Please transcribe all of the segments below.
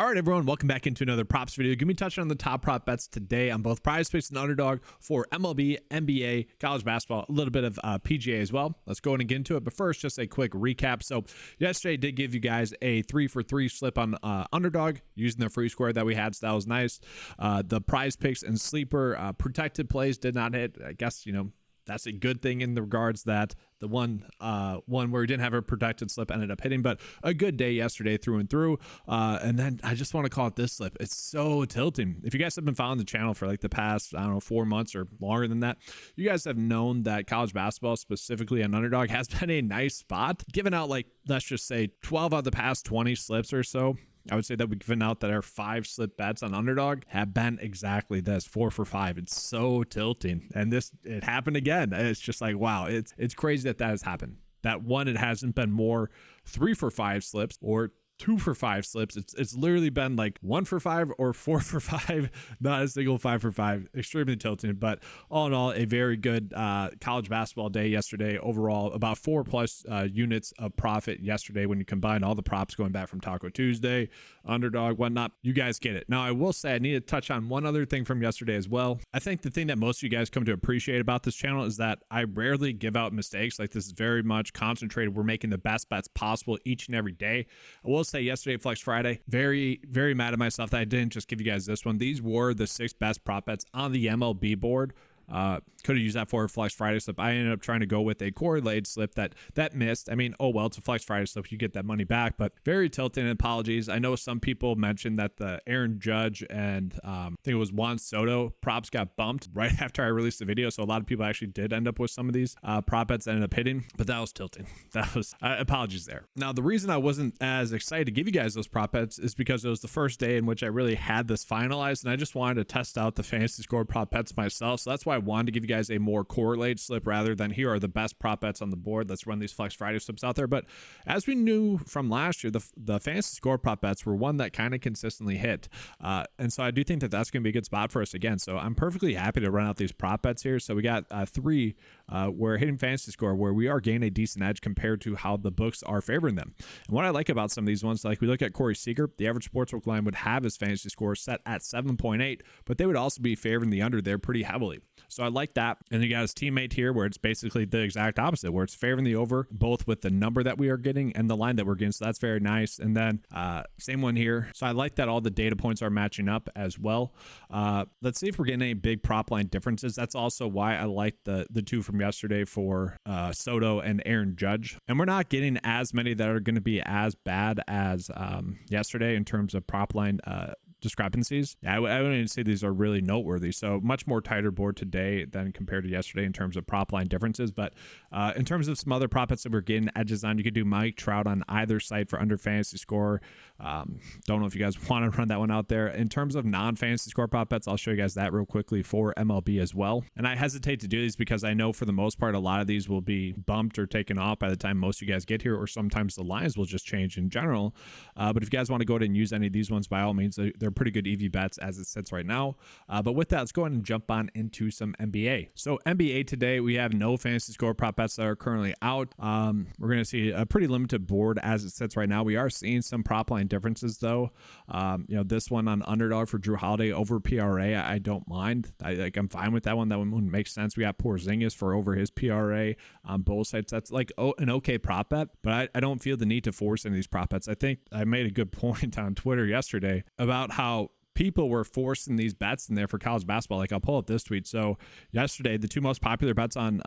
All right, everyone, welcome back into another props video. Give me touching on the top prop bets today on both PrizePicks and Underdog for MLB, NBA, college basketball, a little bit of PGA as well. Let's go in and get into it. But first, just a quick recap. So yesterday did give you guys a 3-for-3 slip on Underdog using the free square that we had. So that was nice. The PrizePicks and sleeper protected plays did not hit. I guess, that's a good thing in the regards that the one where we didn't have a protected slip ended up hitting, but a good day yesterday through and through. And then I just want to call it this slip. It's so tilting. If you guys have been following the channel for like the past, 4 months or longer than that, you guys have known that college basketball, specifically on Underdog, has been a nice spot. Given out like, let's just say 12 out of the past 20 slips or so. I would say that we've given out that our 5 slip bets on Underdog have been exactly this, 4 for 5. It's so tilting. And it happened again. It's just like, wow, it's crazy that has happened. That one, it hasn't been more 3 for 5 slips or 2 for 5 slips. It's literally been like 1 for 5 or 4 for 5, not a single 5 for 5. Extremely tilting, but all in all, a very good college basketball day yesterday. Overall, about 4+ units of profit yesterday when you combine all the props going back from Taco Tuesday, Underdog, whatnot. You guys get it. Now, I will say I need to touch on one other thing from yesterday as well. I think the thing that most of you guys come to appreciate about this channel is that I rarely give out mistakes. Like, this is very much concentrated. We're making the best bets possible each and every day. I will say yesterday, Flex Friday, very, very mad at myself that I didn't just give you guys this one. These were the 6 best prop bets on the MLB board. Could have used that for a Flex Friday slip. I ended up trying to go with a correlated slip that missed. I mean, oh well, it's a Flex Friday slip. You get that money back, but very tilting, and apologies. I know some people mentioned that the Aaron Judge and I think it was Juan Soto props got bumped right after I released the video. So a lot of people actually did end up with some of these prop bets that ended up hitting, but that was tilting. That was apologies there. Now, the reason I wasn't as excited to give you guys those prop bets is because it was the first day in which I really had this finalized, and I just wanted to test out the fantasy score prop bets myself. So that's why I wanted to give you guys a more correlated slip rather than here are the best prop bets on the board. Let's run these Flex Friday slips out there. But as we knew from last year, the fantasy score prop bets were one that kind of consistently hit. And so I do think that that's going to be a good spot for us again. So I'm perfectly happy to run out these prop bets here. So we got 3 where hitting fantasy score where we are gaining a decent edge compared to how the books are favoring them. And what I like about some of these ones, like we look at Corey Seager, the average sportsbook line would have his fantasy score set at 7.8, but they would also be favoring the under there pretty heavily. So I like that. And you got his teammate here where it's basically the exact opposite, where it's favoring the over, both with the number that we are getting and the line that we're getting. So that's very nice. And then same one here. So I like that all the data points are matching up as well. Let's see if we're getting any big prop line differences. That's also why I like the 2 from yesterday for Soto and Aaron Judge. And we're not getting as many that are going to be as bad as yesterday in terms of prop line discrepancies. I wouldn't even say these are really noteworthy. So much more tighter board today than compared to yesterday in terms of prop line differences. But in terms of some other prop bets that we're getting edges on, you could do Mike Trout on either side for under fantasy score. Don't know if you guys want to run that one out there. In terms of non-fantasy score prop bets, I'll show you guys that real quickly for MLB as well. And I hesitate to do these because I know for the most part, a lot of these will be bumped or taken off by the time most of you guys get here, or sometimes the lines will just change in general. But if you guys want to go ahead and use any of these ones, by all means, they're pretty good EV bets as it sits right now. But with that, let's go ahead and jump on into some NBA. So NBA today, we have no fantasy score prop bets that are currently out. We're going to see a pretty limited board as it sits right now. We are seeing some prop line differences though. This one on Underdog for Drew Holiday over PRA, I don't mind. I'm fine with that one. That one wouldn't make sense. We got Polzin for over his PRA on both sides. That's like an okay prop bet, but I don't feel the need to force any of these prop bets. I think I made a good point on Twitter yesterday about how people were forcing these bets in there for college basketball. Like, I'll pull up this tweet. So yesterday, the 2 most popular bets on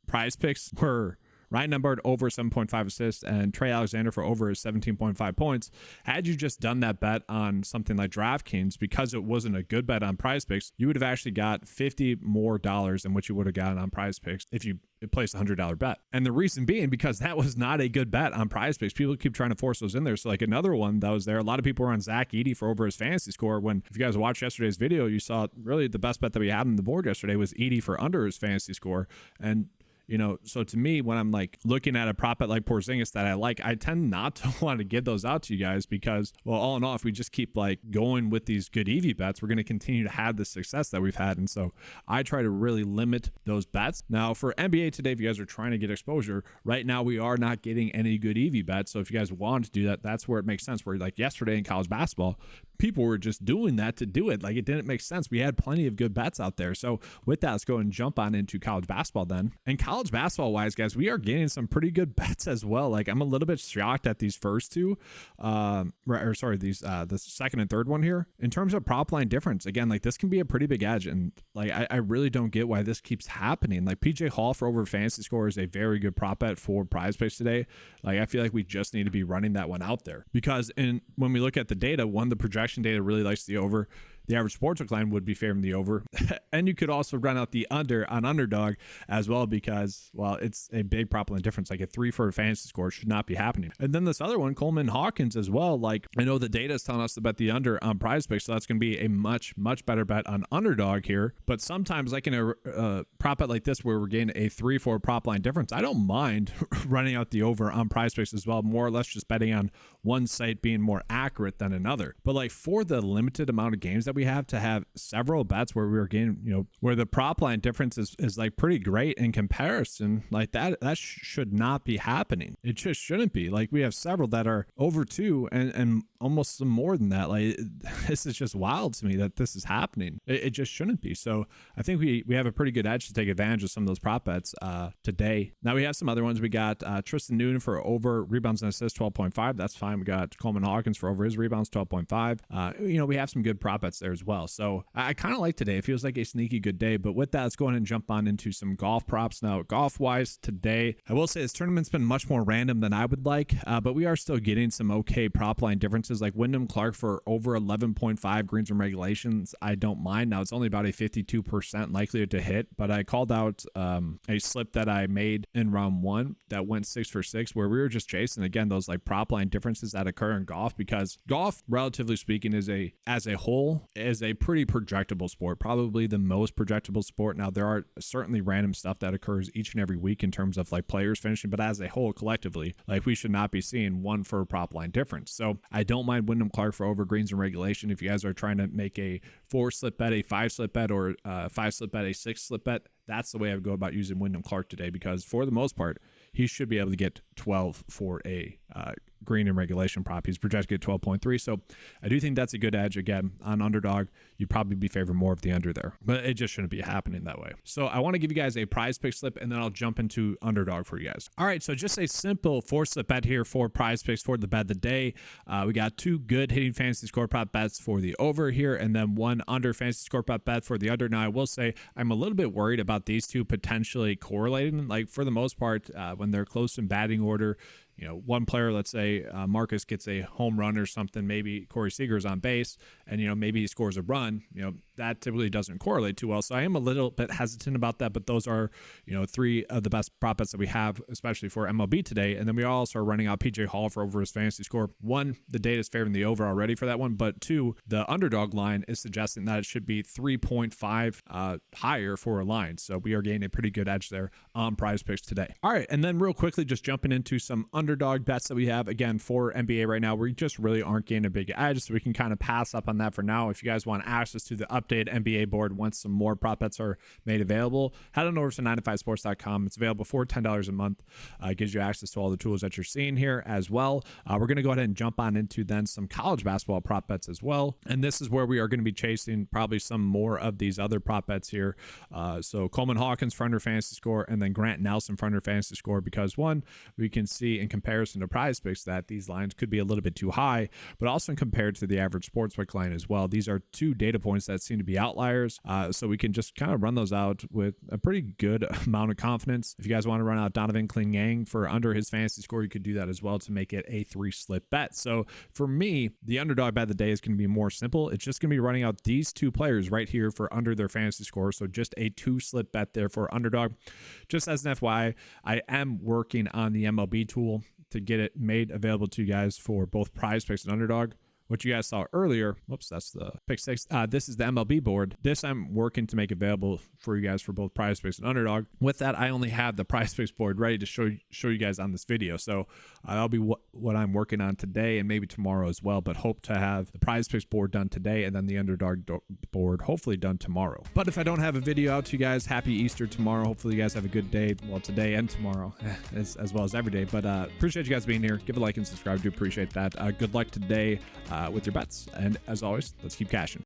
PrizePicks were Ryan Nembhard over 7.5 assists and Trey Alexander for over 17.5 points. Had you just done that bet on something like DraftKings, because it wasn't a good bet on PrizePicks, you would have actually got $50 more than what you would have gotten on PrizePicks if you placed a $100 bet. And the reason being because that was not a good bet on PrizePicks. People keep trying to force those in there. So like another one that was there, a lot of people were on Zach Edey for over his fantasy score, when if you guys watched yesterday's video, you saw really the best bet that we had on the board yesterday was Edey for under his fantasy score. And So to me, when I'm like looking at a prop bet like Porzingis that I like, I tend not to want to give those out to you guys because, well, all in all, if we just keep like going with these good EV bets, we're going to continue to have the success that we've had. And so I try to really limit those bets. Now for NBA today, if you guys are trying to get exposure right now, we are not getting any good EV bets. So if you guys want to do that, that's where it makes sense. Where like yesterday in college basketball, people were just doing that to do it. Like it didn't make sense. We had plenty of good bets out there. So with that, let's go and jump on into college basketball then. And college basketball wise, guys, we are getting some pretty good bets as well. Like I'm a little bit shocked at these first two, the second and third one here. In terms of prop line difference, again, like this can be a pretty big edge. And like, I really don't get why this keeps happening. Like PJ Hall for over fantasy score is a very good prop bet for PrizePicks today. Like I feel like we just need to be running that one out there because when we look at the data, the projection data really likes the over. The average sportsbook line would be favoring the over. And you could also run out the under on Underdog as well because, well, it's a big prop line difference. Like a 3 for a fantasy score should not be happening. And then this other one, Coleman Hawkins as well. Like I know the data is telling us to bet the under on PrizePicks, so that's going to be a much, much better bet on Underdog here. But sometimes like in a prop bet like this where we're getting a 3-4 prop line difference, I don't mind running out the over on PrizePicks as well, more or less just betting on one site being more accurate than another. But like for the limited amount of games that we have to have several bets where we were getting, where the prop line difference is like pretty great in comparison, like that should not be happening. It just shouldn't be. Like we have several that are over 2 and almost some more than that. Like this is just wild to me that this is happening. It just shouldn't be. So I think we have a pretty good edge to take advantage of some of those prop bets today. Now we have some other ones. We got Tristan Newton for over rebounds and assists 12.5. That's fine. We got Coleman Hawkins for over his rebounds 12.5. We have some good prop bets there as well. So I kind of like today. It feels like a sneaky good day. But with that, let's go ahead and jump on into some golf props. Now, golf wise today, I will say this tournament's been much more random than I would like, but we are still getting some okay prop line differences like Wyndham Clark for over 11.5 greens and regulations. I don't mind. Now it's only about a 52% likelihood to hit, but I called out a slip that I made in round 1 that went 6 for 6 where we were just chasing again those like prop line differences that occur in golf because golf, relatively speaking, as a whole is a pretty projectable sport, probably the most projectable sport. Now there are certainly random stuff that occurs each and every week in terms of like players finishing, but as a whole collectively, like we should not be seeing 1 for a prop line difference. So I don't mind Wyndham Clark for over greens and regulation. If you guys are trying to make a 4 slip bet, a 5 slip bet, or 5 slip bet, a 6 slip bet, that's the way I would go about using Wyndham Clark today because for the most part, he should be able to get 12 for a green and regulation prop. He's projected to get 12.3. So I do think that's a good edge. Again, on Underdog, you'd probably be favoring more of the under there, but it just shouldn't be happening that way. So I want to give you guys a PrizePicks slip and then I'll jump into Underdog for you guys. All right. So just a simple 4 slip bet here for PrizePicks for the bet of the day. We got 2 good hitting fantasy score prop bets for the over here and then 1 under fantasy score prop bet for the under. Now I will say I'm a little bit worried about these two potentially correlating. Like for the most part, when they're close in batting order, one player, let's say Marcus gets a home run or something, maybe Corey Seager's on base and, maybe he scores a run, that typically doesn't correlate too well. So I am a little bit hesitant about that, but those are, 3 of the best prop bets that we have, especially for MLB today. And then we also are running out PJ Hall for over his fantasy score. 1, the data is favoring the over already for that one, but 2, the Underdog line is suggesting that it should be 3.5 higher for a line. So we are getting a pretty good edge there on PrizePicks today. All right. And then real quickly, just jumping into some Underdog bets that we have again for NBA right now. We just really aren't getting a big edge, so we can kind of pass up on that for now. If you guys want access to the updated NBA board once some more prop bets are made available, head on over to 9to5sports.com. It's available for $10 a month. It gives you access to all the tools that you're seeing here as well. We're going to go ahead and jump on into then some college basketball prop bets as well, and this is where we are going to be chasing probably some more of these other prop bets here. So Coleman Hawkins for under fantasy score, and then Grant Nelson for under fantasy score, because one, we can see in comparison to PrizePicks that these lines could be a little bit too high, but also compared to the average sportsbook line as well. These are 2 data points that seem to be outliers, so we can just kind of run those out with a pretty good amount of confidence. If you guys want to run out Donovan Kling-Yang for under his fantasy score, you could do that as well to make it a 3 slip bet. So for me, the Underdog bet of the day is going to be more simple. It's just going to be running out these 2 players right here for under their fantasy score. So just a 2 slip bet there for Underdog. Just as an FYI, I am working on the MLB tool to get it made available to you guys for both PrizePicks and Underdog. what you guys saw earlier. Whoops, that's the pick six. This is the MLB board. This I'm working to make available for you guys for both PrizePicks and Underdog. With that, I only have the PrizePicks board ready to show you guys on this video. So that'll be what I'm working on today and maybe tomorrow as well. But hope to have the PrizePicks board done today and then the Underdog board hopefully done tomorrow. But if I don't have a video out to you guys, happy Easter tomorrow. Hopefully you guys have a good day. Well, today and tomorrow as well as every day. But appreciate you guys being here. Give a like and subscribe. Do appreciate that. Good luck today with your bets. And as always, let's keep cashing.